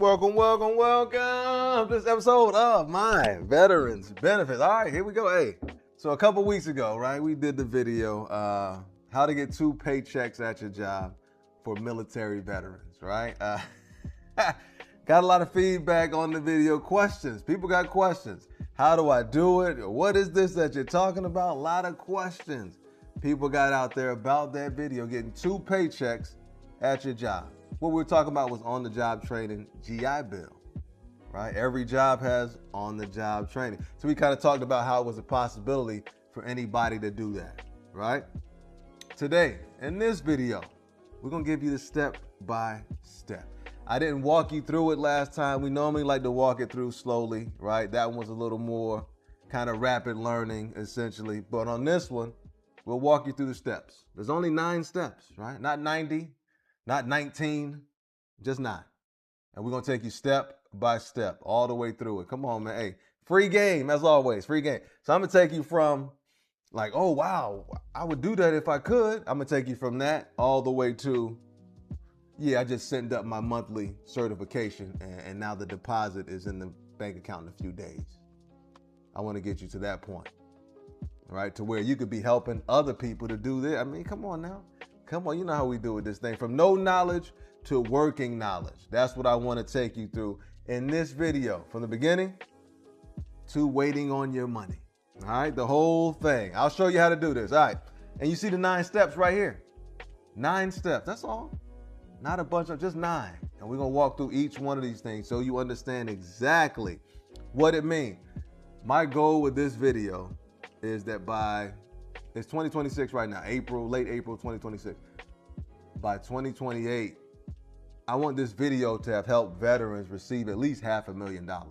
welcome to this episode of my Veterans Benefits. All right, here we go. Hey, so a couple weeks ago, right, we did the video, how to get 2 paychecks at your job for military veterans, right? Got a lot of feedback on the video, questions. People got questions. How do I do it? What is this that you're talking about? A lot of questions people got out there about that video, getting 2 paychecks at your job. What we were talking about was on-the-job training, GI Bill, right? Every job has on-the-job training. So we kind of talked about how it was a possibility for anybody to do that, right? Today, in this video, we're gonna give you the step-by-step. I didn't walk you through it last time. We normally like to walk it through slowly, right? That one was a little more kind of rapid learning, essentially. But on this one, we'll walk you through the steps. There's only 9 steps, right? Not 90. Not 19, just 9. And we're going to take you step by step all the way through it. Come on, man. Hey, free game, as always, free game. So I'm going to take you from like, oh, wow, I would do that if I could. I'm going to take you from that all the way to, yeah, I just sent up my monthly certification and now the deposit is in the bank account in a few days. I want to get you to that point, right? To where you could be helping other people to do this. I mean, come on now. Come on, you know how we do with this thing. From no knowledge to working knowledge. That's what I want to take you through in this video. From the beginning to waiting on your money. All right, the whole thing. I'll show you how to do this. All right, and you see the 9 steps right here. 9 steps, that's all. Not a bunch of, just 9. And we're going to walk through each one of these things so you understand exactly what it means. My goal with this video is that it's 2026 right now, late April 2026. By 2028, I want this video to have helped veterans receive at least $500,000.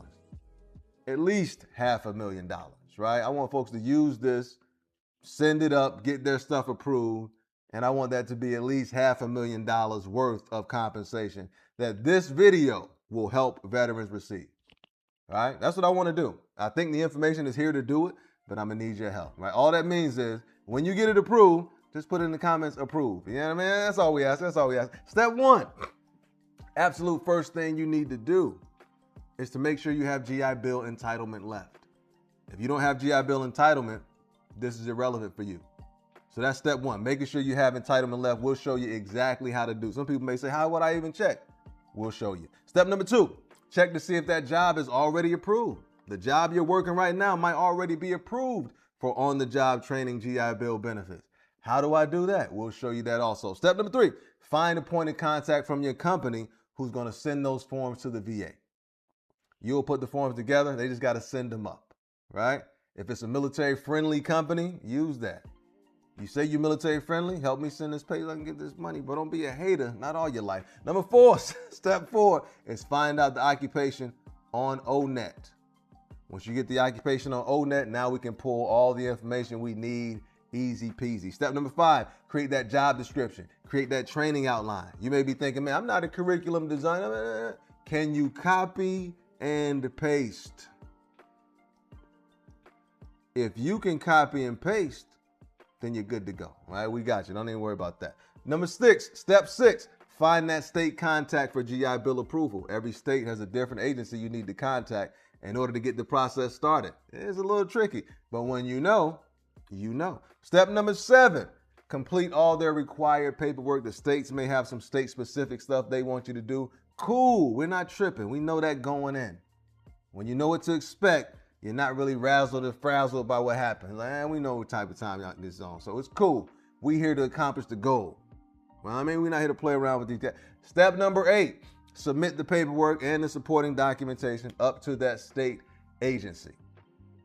At least $500,000, right? I want folks to use this, send it up, get their stuff approved, and I want that to be at least $500,000 worth of compensation that this video will help veterans receive, right? That's what I want to do. I think the information is here to do it, but I'm gonna need your help, right? All that means is when you get it approved, just put in the comments approved. You know what I mean? That's all we ask. That's all we ask. Step 1, absolute first thing you need to do is to make sure you have GI Bill entitlement left. If you don't have GI Bill entitlement, this is irrelevant for you. So that's step 1, making sure you have entitlement left. We'll show you exactly how to do. Some people may say, how would I even check? We'll show you. Step number 2, check to see if that job is already approved. The job you're working right now might already be approved for on-the-job training GI Bill benefits. How do I do that? We'll show you that also. Step number 3, find a point of contact from your company who's going to send those forms to the VA. You'll put the forms together. They just got to send them up, right? If it's a military-friendly company, use that. You say you're military-friendly, help me send this pay so I can get this money, but don't be a hater, not all your life. Number 4, step 4 is find out the occupation on ONET. Once you get the occupation on ONET, now we can pull all the information we need, easy peasy. Step number 5, create that job description, create that training outline. You may be thinking, man, I'm not a curriculum designer. Can you copy and paste? If you can copy and paste, then you're good to go, all right? We got you, don't even worry about that. Number 6, step 6, find that state contact for GI Bill approval. Every state has a different agency you need to contact in order to get the process started. It's a little tricky, but when you know, you know. Step number 7, complete all their required paperwork. The states may have some state-specific stuff they want you to do. Cool, we're not tripping. We know that going in. When you know what to expect, you're not really razzled or frazzled by what happened. Like, we know what type of time y'all this on, so it's cool. We here to accomplish the goal. Well, I mean, we're not here to play around with these. Step number 8, submit the paperwork and the supporting documentation up to that state agency,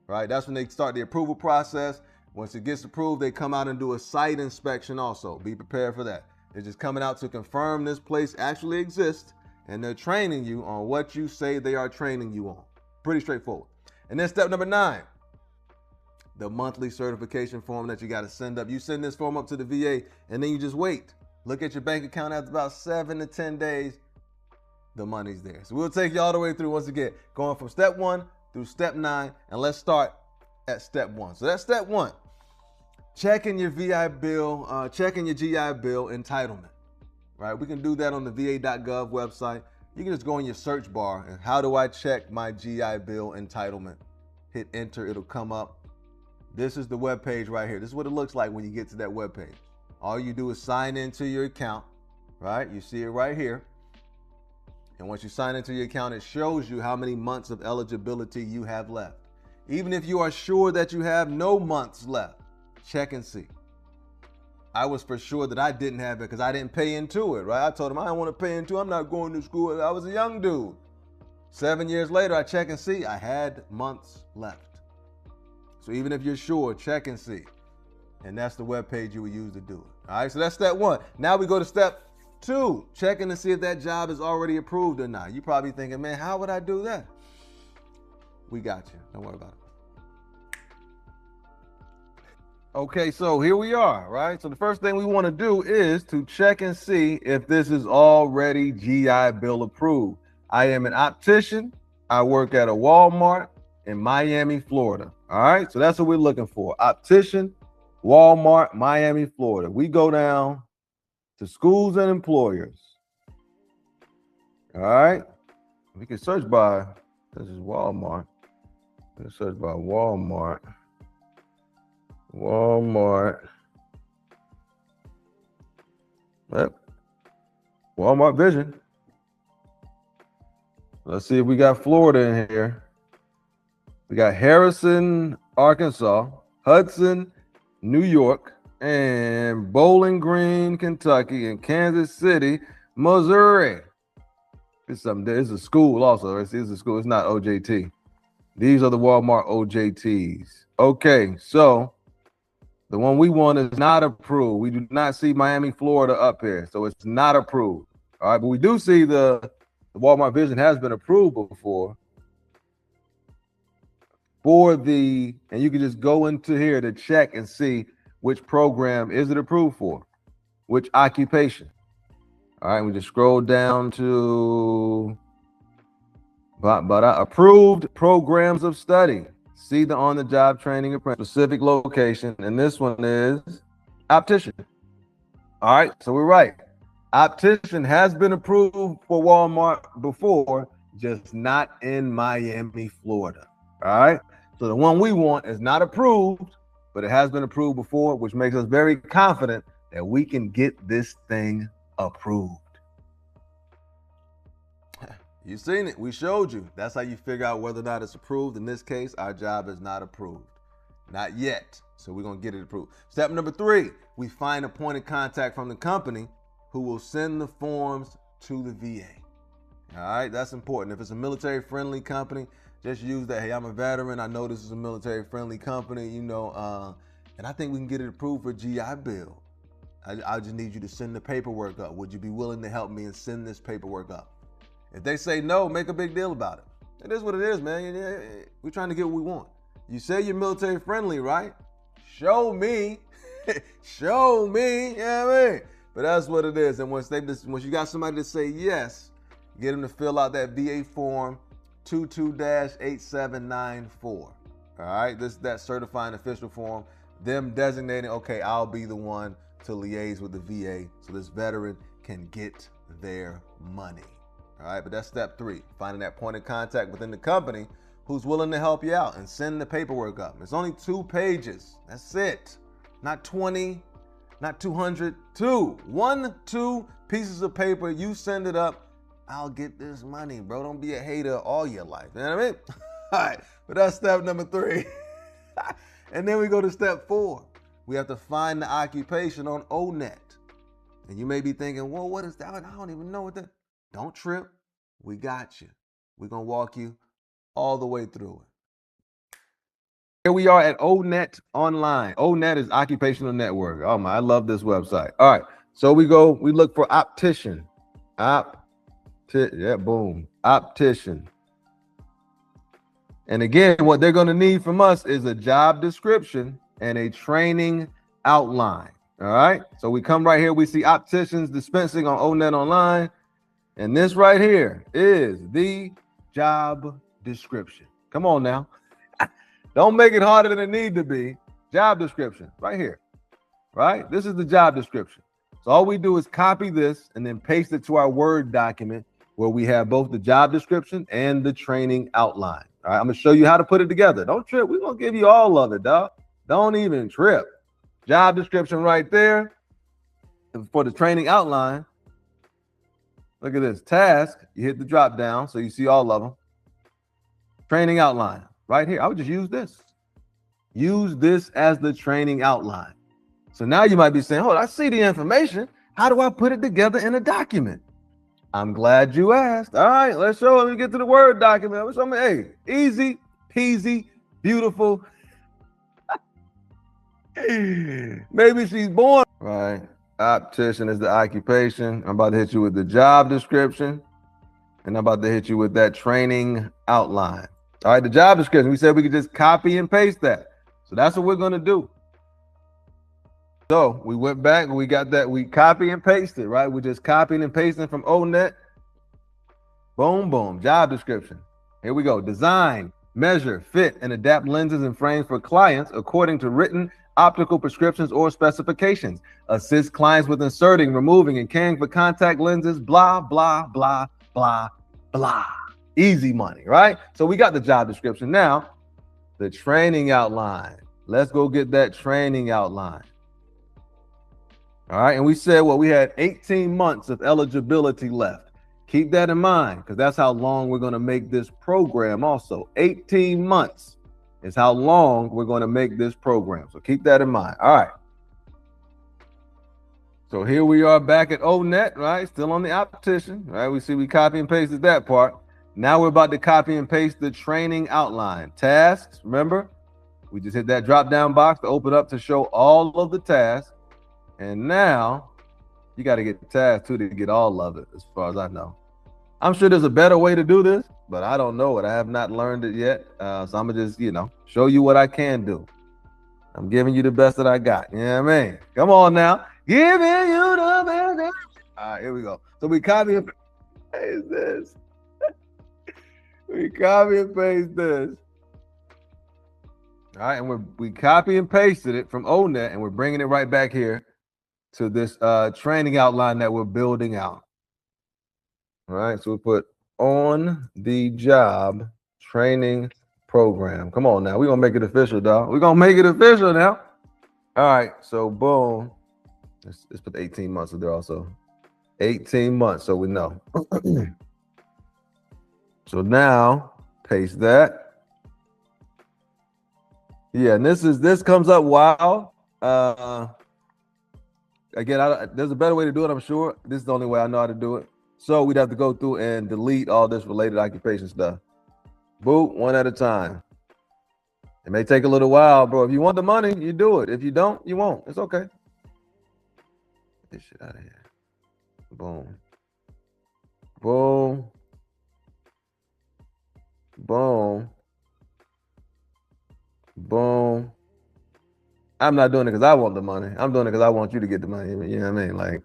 right? That's when they start the approval process. Once it gets approved, they come out and do a site inspection also. Be prepared for that. They're just coming out to confirm this place actually exists, and they're training you on what you say they are training you on. Pretty straightforward. And then step number 9, the monthly certification form that you got to send up. You send this form up to the VA, and then you just wait. Look at your bank account after about 7 to 10 days. The money's there. So we'll take you all the way through once again, going from step 1 through step 9, and let's start at step 1. So that's step 1. Checking your GI Bill entitlement. Right? We can do that on the VA.gov website. you can just go in your search bar and how do I check my GI Bill entitlement? Hit enter, it'll come up. This is the web page right here. This is what it looks like when you get to that web page. All you do is sign into your account, right? You see it right here. And once you sign into your account, it shows you how many months of eligibility you have left. Even if you are sure that you have no months left, check and see. I was for sure that I didn't have it because I didn't pay into it, right? I told him I don't want to pay into it. I'm not going to school. I was a young dude. 7 years later, I check and see I had months left. So even if you're sure, check and see. And that's the web page you would use to do it. All right, so that's step one. Now we go to step two, checking to see if that job is already approved or not. You're probably thinking, man, how would I do that? We got you. Don't worry about it. Okay, so here we are, right? So the first thing we want to do is to check and see if this is already GI Bill approved. I am an optician. I work at a Walmart in Miami, Florida. All right, so that's what we're looking for. Optician, Walmart, Miami, Florida. We go down to schools and employers. All right, we can search by, this is Walmart. Let's search by Walmart. Walmart. Yep. Walmart Vision. Let's see if we got Florida in here. We got Harrison, Arkansas, Hudson, New York, and Bowling Green, Kentucky, and Kansas City, Missouri. It's a school also. It's a school. It's not OJT. These are the Walmart OJTs. Okay, so the one we want is not approved. We do not see Miami, Florida up here, so it's not approved. All right, but we do see the Walmart Vision has been approved before. And you can just go into here to check and see which program is it approved for, which occupation. All right, we just scroll down to approved programs of study. See the on-the-job training apprentice specific location, and this one is optician. All right, so we're right. Optician has been approved for Walmart before, just not in Miami, Florida. All right, so the one we want is not approved, but it has been approved before, which makes us very confident that we can get this thing approved. You've seen it. We showed you. That's how you figure out whether or not it's approved. In this case, our job is not approved. Not yet. So we're going to get it approved. Step number 3, we find a point of contact from the company who will send the forms to the VA. All right, that's important. If it's a military-friendly company, just use that. Hey, I'm a veteran. I know this is a military-friendly company, and I think we can get it approved for GI Bill. I just need you to send the paperwork up. Would you be willing to help me and send this paperwork up? If they say no, make a big deal about it. It is what it is, man. We're trying to get what we want. You say you're military friendly, right? Show me. Show me. Yeah, man. But that's what it is. And once you got somebody to say yes, get them to fill out that VA form 22-8794. All right, that certifying official form, them designating, okay, I'll be the one to liaise with the VA so this veteran can get their money. All right, but that's step 3, finding that point of contact within the company who's willing to help you out and send the paperwork up. It's only 2 pages. That's it. Not 20, not 200, 2. 2 pieces of paper. You send it up. I'll get this money, bro. Don't be a hater all your life. You know what I mean? All right, but that's step number 3. And then we go to step 4. We have to find the occupation on ONET. And you may be thinking, well, what is that? I don't even know what that. Don't trip. We got you. We're going to walk you all the way through it. Here we are at ONET Online. ONET is Occupational Network. Oh my, I love this website. All right. So we look for optician. Boom. Optician. And again, what they're going to need from us is a job description and a training outline. All right. So we come right here. We see opticians dispensing on ONET Online. And this right here is the job description. Come on now. Don't make it harder than it need to be. Job description right here, right? This is the job description. So all we do is copy this and then paste it to our Word document where we have both the job description and the training outline. All right, I'm gonna show you how to put it together. Don't trip. We're gonna give you all of it, dog. Don't even trip. Job description right there. For the training outline, look at this task. You hit the drop down so you see all of them. Training outline right here. I would just use this. Use this as the training outline. So now you might be saying, hold on, I see the information. How do I put it together in a document? I'm glad you asked. All right, let's show. Let me get to the Word document. Let's show me. Hey, easy peasy, beautiful. Maybe she's born. Right. Optician is the occupation. I'm about to hit you with the job description, and I'm about to hit you with that training outline. All right, the job description. We said we could just copy and paste that. So that's what we're going to do. So we went back and we got that. We copy and pasted, right? We just copied and pasting from ONET. Boom, boom. Job description. Here we go. Design, measure, fit, and adapt lenses and frames for clients according to written optical prescriptions or specifications. Assist clients with inserting, removing, and caring for contact lenses. Blah, blah, blah, blah, blah. Easy money, right? So we got the job description. Now, the training outline. Let's go get that training outline. All right, and we said, well, we had 18 months of eligibility left. Keep that in mind, because that's how long we're going to make this program also. 18 months is how long we're going to make this program. So keep that in mind. All right. So here we are back at ONET, right? Still on the optician, right? We see we copy and pasted that part. Now we're about to copy and paste the training outline. Tasks, remember? We just hit that drop-down box to open up to show all of the tasks. And now you got to get the task too to get all of it, as far as I know. I'm sure there's a better way to do this, but I don't know it. I have not learned it yet. So I'm gonna just, show you what I can do. I'm giving you the best that I got. You know what I mean? Come on now. Giving you the best. All right, here we go. So we copy and paste this. We copy and paste this. All right, and we copy and pasted it from ONET, and we're bringing it right back here to this training outline that we're building out. All right, so we put on the job training program. Come on now, we're gonna make it official, dog. We're gonna make it official now. All right, so boom. Let's put 18 months in there also. 18 months, so we know. So now paste that. Yeah, and this comes up while again, there's a better way to do it, I'm sure. This is the only way I know how to do it. So we'd have to go through and delete all this related occupation stuff. Boot, one at a time. It may take a little while, bro. If you want the money, you do it. If you don't, you won't. It's okay. Get this shit out of here. Boom. Boom. Boom. Boom. I'm not doing it because I want the money. I'm doing it because I want you to get the money. You know what I mean? Like,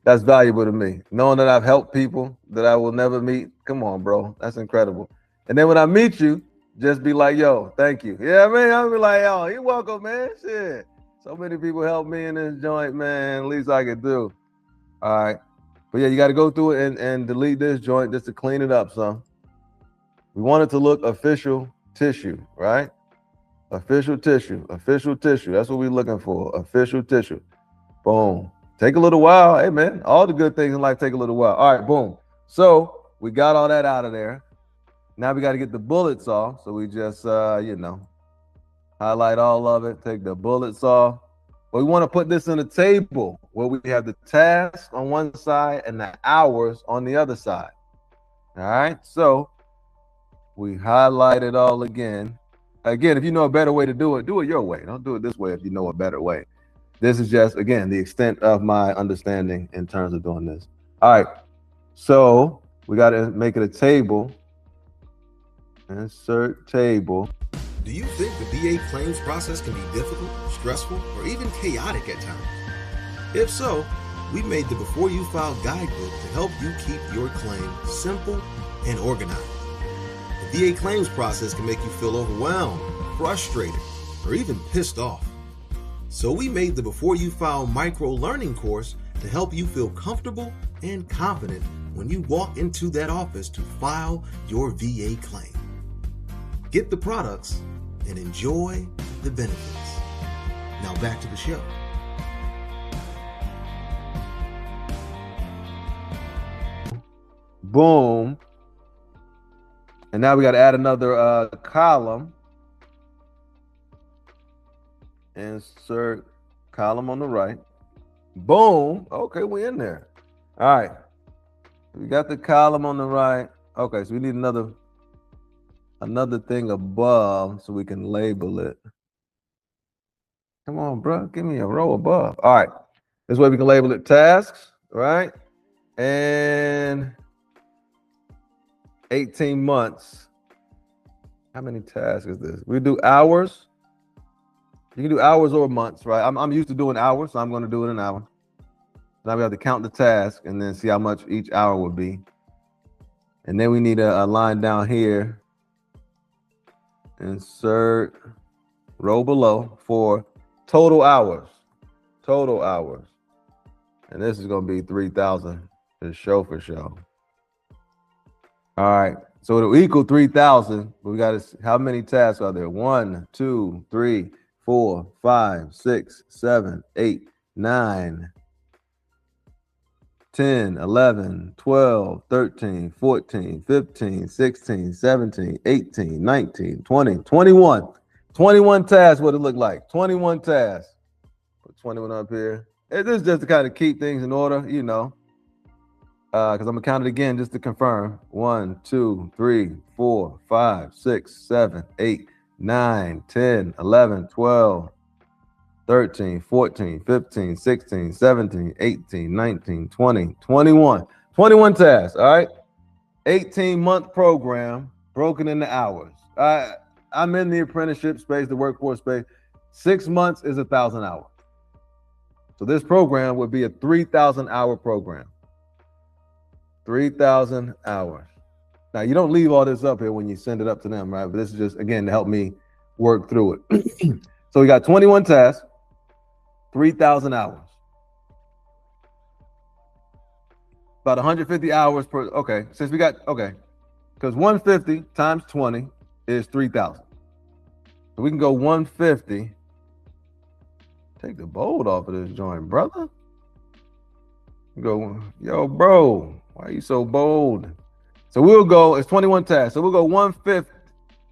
that's valuable to me. Knowing that I've helped people that I will never meet. Come on, bro. That's incredible. And then when I meet you, just be like, yo, thank you. Yeah, I mean, I'll be like, yo, you're welcome, man. Shit. So many people help me in this joint, man. Least I could do. All right. But yeah, you got to go through it and delete this joint just to clean it up, son. We want it to look official tissue, right? Official tissue, official tissue. That's what we're looking for. Official tissue. Boom. Take a little while. Hey, man, all the good things in life take a little while. All right, boom. So we got all that out of there. Now we got to get the bullets off. So we just, highlight all of it, take the bullets off. But we want to put this in a table where we have the tasks on one side and the hours on the other side. All right, so we highlight it all again. Again, if you know a better way to do it your way. Don't do it this way if you know a better way. This is just, again, the extent of my understanding in terms of doing this. All right, so we got to make it a table. Insert table. Do you think the VA claims process can be difficult, stressful, or even chaotic at times? If so, we made the Before You File guidebook to help you keep your claim simple and organized. The VA claims process can make you feel overwhelmed, frustrated, or even pissed off. So we made the Before You File micro learning course to help you feel comfortable and confident when you walk into that office to file your VA claim. Get the products and enjoy the benefits. Now back to the show. Boom. And now we got to add another column. Insert column on the right. Boom. Okay, we in there. All right. We got the column on the right. Okay, so we need another thing above so we can label it. Come on, bro. Give me a row above. All right. This way we can label it tasks, right? And 18 months. How many tasks is this? We do hours. You can do hours or months, right? I'm used to doing hours, so I'm going to do it in hours. Now we have to count the task and then see how much each hour would be. And then we need a line down here. Insert row below for total hours. Total hours. And this is going to be 3,000 to show for show. All right. So it'll equal 3,000. We got to, how many tasks are there? 1, 2, 3, 4, 5, 6, 7, 8, 9, 10, 11, 12, 13, 14, 15, 16, 17, 18, 19, 20, 21. 21 tasks, what it look like. 21 tasks. Put 21 up here. This is just to kind of keep things in order, you know. Because I'm going to count it again just to confirm. 1, 2, 3, 4, 5, 6, 7, 8, 9, 10, 11, 12, 13, 14, 15, 16, 17, 18, 19, 20, 21. 21 tasks, all right? 18-month program broken into hours. I'm in the apprenticeship space, the workforce space. 6 months is 1,000 hours. So this program would be a 3,000-hour program. 3,000 hours. Now, you don't leave all this up here when you send it up to them, right? But this is just, again, to help me work through it. So we got 21 tasks, 3,000 hours. About 150 hours per, okay, since we got, okay, because 150 times 20 is 3,000. So we can go 150. Take the bold off of this joint, brother. Go, yo, bro, why are you so bold? So we'll go, it's 21 tasks. So we'll go 150.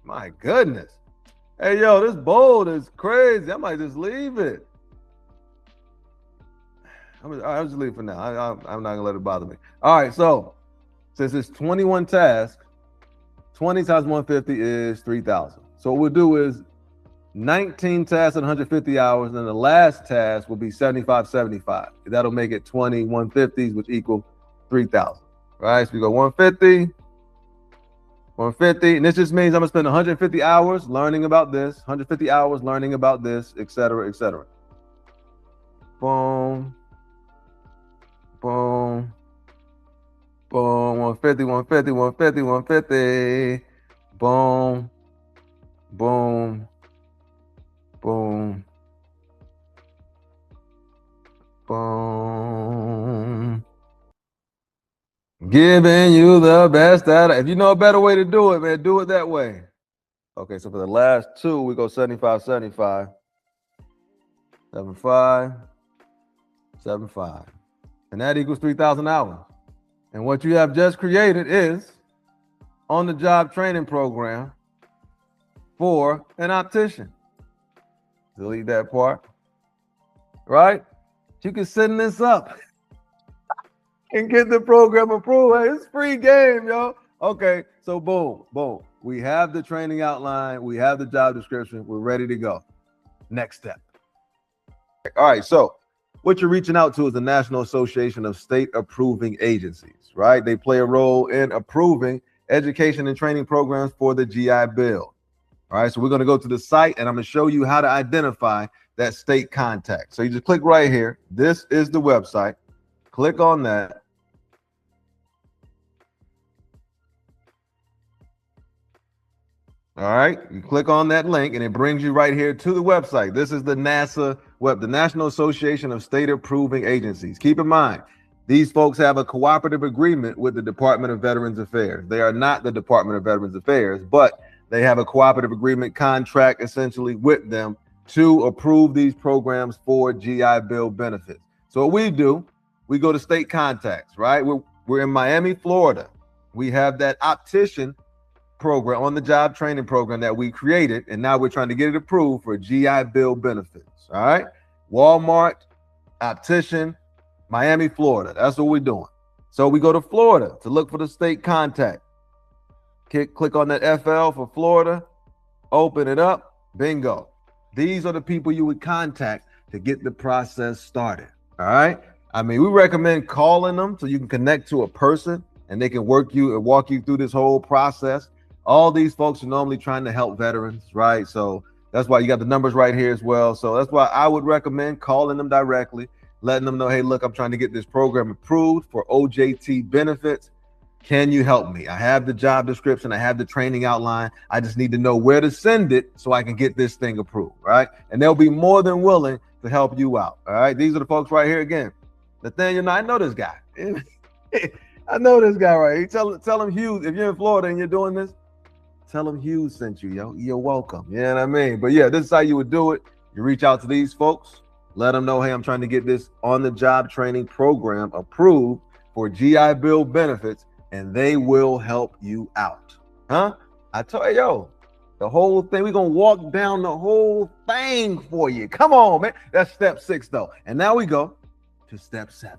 My goodness. Hey, yo, this bold is crazy. I might just leave it. I'll just leave it for now. I'm not gonna let it bother me. All right, so since it's 21 tasks, 20 times 150 is 3,000. So what we'll do is 19 tasks at 150 hours, and then the last task will be 75. That'll make it 20 150s, which equal 3,000. Right? So we go 150, and this just means I'm gonna spend 150 hours learning about this, 150 hours learning about this, et cetera, et cetera. Boom, boom, boom, 150, 150, 150, 150, boom, boom, boom, boom. Giving you the best out of, if you know a better way to do it, man, do it that way. Okay, so for the last two, we go 75, 75. 75, 75. And that equals 3,000 hours. And what you have just created is on-the-job training program for an optician. Delete that part. Right? You can send this up and get the program approved. Hey, it's free game, yo. Okay, so boom, boom. We have the training outline. We have the job description. We're ready to go. Next step. All right, so what you're reaching out to is the National Association of State Approving Agencies, right? They play a role in approving education and training programs for the GI Bill. All right, so we're going to go to the site, and I'm going to show you how to identify that state contact. So you just click right here. This is the website. Click on that. All right, you click on that link and it brings you right here to the website. This is the NASA web, the National Association of State Approving Agencies. Keep in mind, These folks have a cooperative agreement with the Department of Veterans Affairs. They are not the Department of Veterans Affairs, but they have a cooperative agreement contract essentially with them to approve these programs for GI Bill benefits. So what we do, we go to state contacts, right? We're in Miami, Florida. We have that optician program, on the job training program that we created, and now we're trying to get it approved for GI Bill benefits. All right, Walmart, optician, Miami, Florida. That's what we're doing. So we go to Florida to look for the state contact. Click on that FL for Florida, open it up, bingo. These are the people you would contact to get the process started. All right. I mean, we recommend calling them so you can connect to a person and they can walk you through this whole process. All these folks are normally trying to help veterans, right? So that's why you got the numbers right here as well. So that's why I would recommend calling them directly, letting them know, hey, look, I'm trying to get this program approved for OJT benefits. Can you help me? I have the job description. I have the training outline. I just need to know where to send it so I can get this thing approved, right? And they'll be more than willing to help you out, all right? These are the folks right here again. Nathaniel, I know this guy. I know this guy right here. Tell him, Hughes, if you're in Florida and you're doing this, tell him Hughes sent you, yo. You're welcome. You know what I mean? But yeah, this is how you would do it. You reach out to these folks, let them know, hey, I'm trying to get this on-the-job training program approved for GI Bill benefits, and they will help you out. Huh? I told you, yo, the whole thing, we're going to walk down the whole thing for you. Come on, man. That's step 6, though. And now we go to step 7.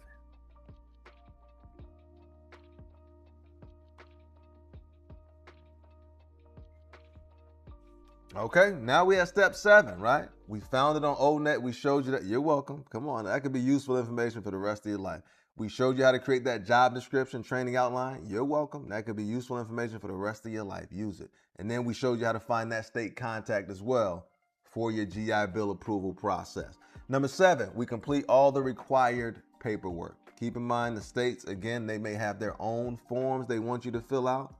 Okay, now we at step 7, right? We found it on ONET. We showed you that. You're welcome. Come on. That could be useful information for the rest of your life. We showed you how to create that job description, training outline. You're welcome. That could be useful information for the rest of your life. Use it. And then we showed you how to find that state contact as well for your GI Bill approval process. Number 7, we complete all the required paperwork. Keep in mind the states, again, they may have their own forms they want you to fill out.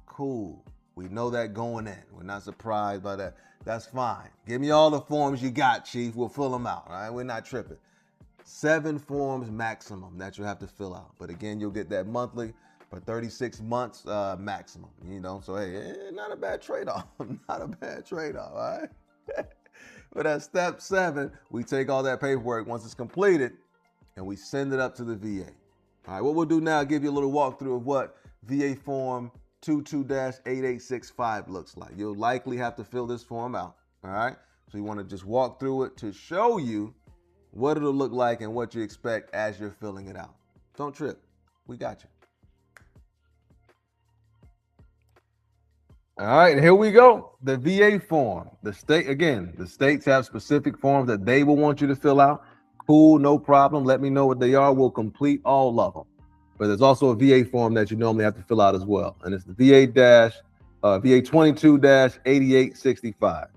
Cool. We know that going in. We're not surprised by that. That's fine. Give me all the forms you got, Chief. We'll fill them out. All right. We're not tripping. 7 forms maximum that you have to fill out. But again, you'll get that monthly for 36 months maximum. You know, so hey, not a bad trade-off. Not a bad trade-off. All right. But at step 7, we take all that paperwork once it's completed and we send it up to the VA. All right. What we'll do now, give you a little walkthrough of what VA form 22-8865 looks like. You'll likely have to fill this form out, all right? So you want to just walk through it to show you what it'll look like and what you expect as you're filling it out. Don't trip. We got you. All right, here we go. The VA form. The states have specific forms that they will want you to fill out. Cool, no problem. Let me know what they are. We'll complete all of them. But there's also a VA form that you normally have to fill out as well. And it's the VA 22-8865.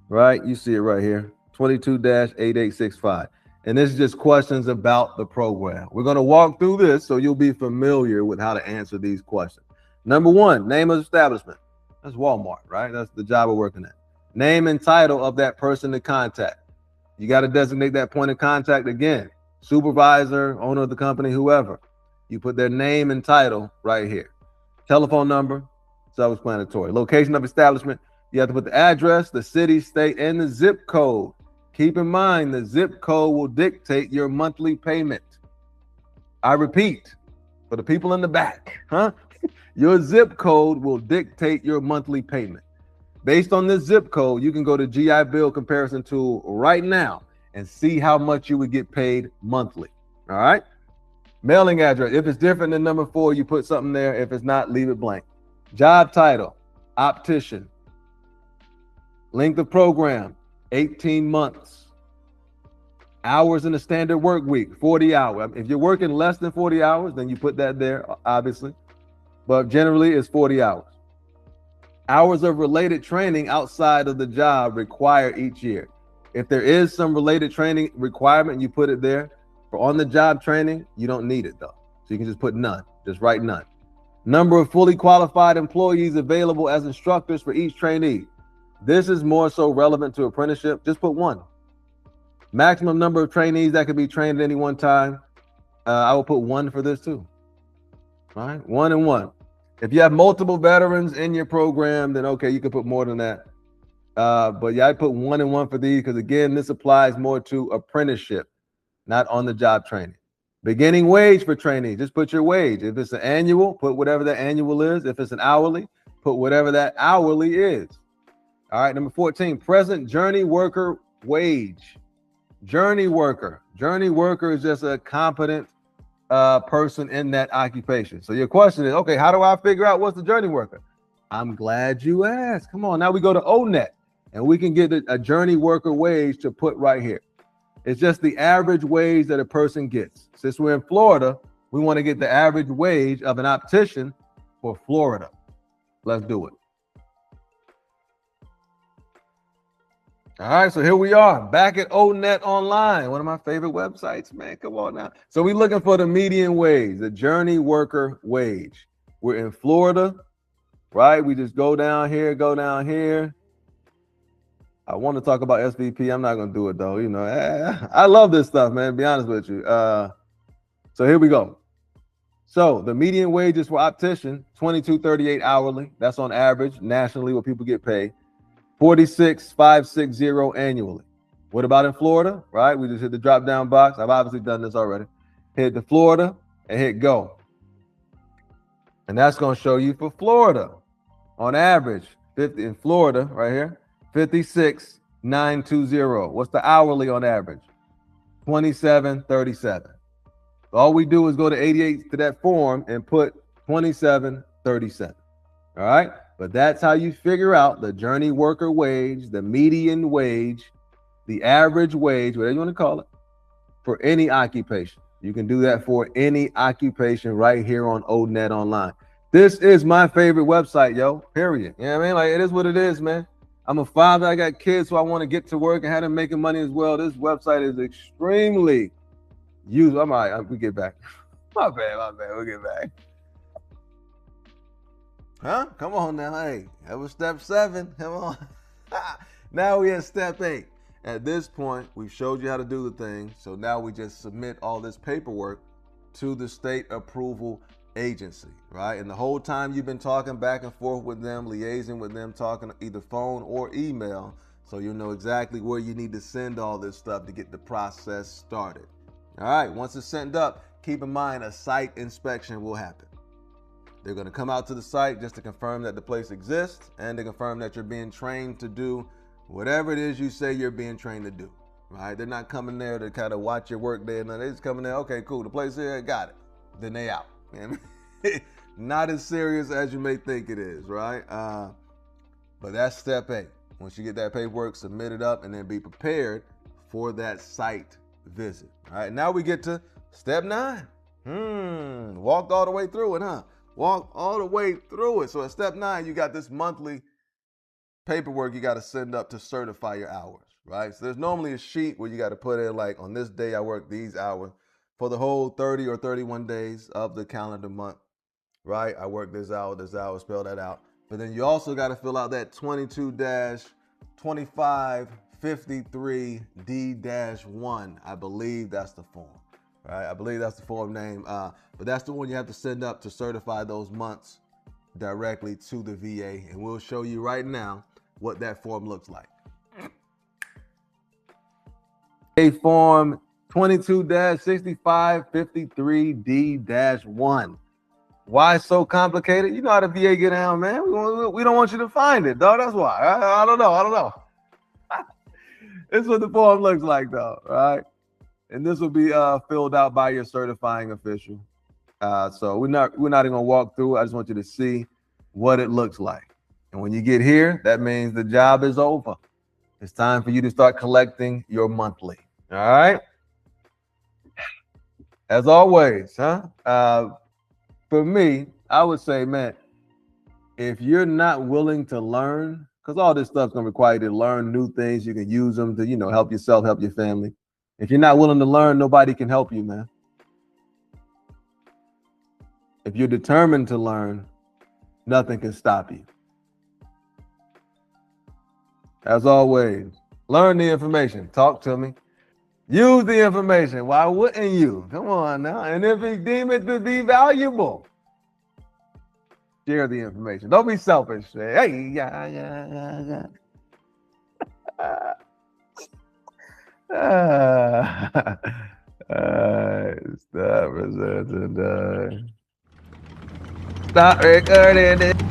Right? You see it right here. 22-8865. And this is just questions about the program. We're going to walk through this so you'll be familiar with how to answer these questions. Number 1, name of establishment. That's Walmart, right? That's the job we're working at. Name and title of that person to contact. You got to designate that point of contact again. Supervisor, owner of the company, whoever. You put their name and title right here. Telephone number, self-explanatory. Location of establishment, you have to put the address, the city, state, and the zip code. Keep in mind, the zip code will dictate your monthly payment. I repeat, for the people in the back, your zip code will dictate your monthly payment. Based on this zip code, you can go to GI Bill comparison tool right now and see how much you would get paid monthly. All right. Mailing address. If it's different than number 4, you put something there. If it's not, leave it blank. Job title, optician. Length of program, 18 months. Hours in a standard work week, 40 hours. If you're working less than 40 hours, then you put that there, obviously. But generally, it's 40 hours. Hours of related training outside of the job required each year. If there is some related training requirement, you put it there. For on-the-job training, you don't need it, though. So you can just put none. Just write none. Number of fully qualified employees available as instructors for each trainee. This is more so relevant to apprenticeship. Just put 1. Maximum number of trainees that can be trained at any one time. I will put 1 for this too. All right, 1 and 1. If you have multiple veterans in your program, then okay, you can put more than that. But yeah, I put 1 and 1 for these because again, this applies more to apprenticeship, not on the job training. Beginning wage for trainees, just put your wage. If it's an annual, put whatever the annual is. If it's an hourly, put whatever that hourly is. All right, number 14, present journey worker wage. Journey worker. Journey worker is just a competent person in that occupation. So your question is, okay, how do I figure out what's the journey worker? I'm glad you asked. Come on, now we go to ONET and we can get a journey worker wage to put right here. It's just the average wage that a person gets. Since we're in Florida, we want to get the average wage of an optician for Florida. Let's do it. All right, so here we are back at ONET Online, one of my favorite websites, man. Come on now. So we're looking for the median wage, the journey worker wage. We're in Florida, right? We just go down here, go down here. I want to talk about SVP. I'm not going to do it though. You know, I love this stuff, man, to be honest with you. So here we go. So the median wages for optician, $22.38 hourly. That's on average nationally what people get paid. $46,560 annually. What about in Florida? Right? We just hit the drop down box. I've obviously done this already. Hit the Florida and hit go. And that's going to show you for Florida on average, 50 in Florida right here, 56,920. What's the hourly on average? $27.37. All we do is go to 88 to that form and put $27.37. All right. But that's how you figure out the journey worker wage, the median wage, the average wage, whatever you want to call it, for any occupation. You can do that for any occupation right here on ONET Online. This is my favorite website, yo, period. You know what I mean? Like, it is what it is, man. I'm a father. I got kids, so I want to get to work and have them making money as well. This website is extremely useful. I'm all right. We get back. My bad. We'll get back. Huh? Come on now. Hey, that was step 7. Come on. Now we at step 8. At this point, we've showed you how to do the thing. So now we just submit all this paperwork to the state approval agency, right? And the whole time you've been talking back and forth with them, liaising with them, talking either phone or email. So you know exactly where you need to send all this stuff to get the process started. All right. Once it's sent up, keep in mind a site inspection will happen. They're going to come out to the site just to confirm that the place exists and to confirm that you're being trained to do whatever it is you say you're being trained to do, right? They're not coming there to kind of watch your work day and then they just coming there, okay, cool, the place here, got it. Then they out. Not as serious as you may think it is, right? But that's step 8. Once you get that paperwork, submit it up and then be prepared for that site visit. All right, now we get to step 9. Walked all the way through it, huh? Walk all the way through it. So at step 9, you got this monthly paperwork you got to send up to certify your hours, right? So there's normally a sheet where you got to put in like, on this day I work these hours for the whole 30 or 31 days of the calendar month, right? I work this hour, spell that out. But then you also got to fill out that 22-2553D-1. I believe that's the form. Right, I believe that's the form name, but that's the one you have to send up to certify those months directly to the VA, and we'll show you right now what that form looks like. A form 22-6553D-1. Why so complicated? You know how the VA get down, man. We don't want you to find it, dog. That's why. I don't know. This is what the form looks like, though, right? And this will be filled out by your certifying official. So we're not even gonna walk through. I just want you to see what it looks like. And when you get here, that means the job is over. It's time for you to start collecting your monthly. All right. As always, for me, I would say, man, if you're not willing to learn, because all this stuff's gonna require you to learn new things, you can use them to, help yourself, help your family. If you're not willing to learn, nobody can help you, man. If you're determined to learn, nothing can stop you. As always, learn the information. Talk to me. Use the information. Why wouldn't you? Come on now. And if you deem it to be valuable, share the information. Don't be selfish. Hey, yeah. Stop recording it.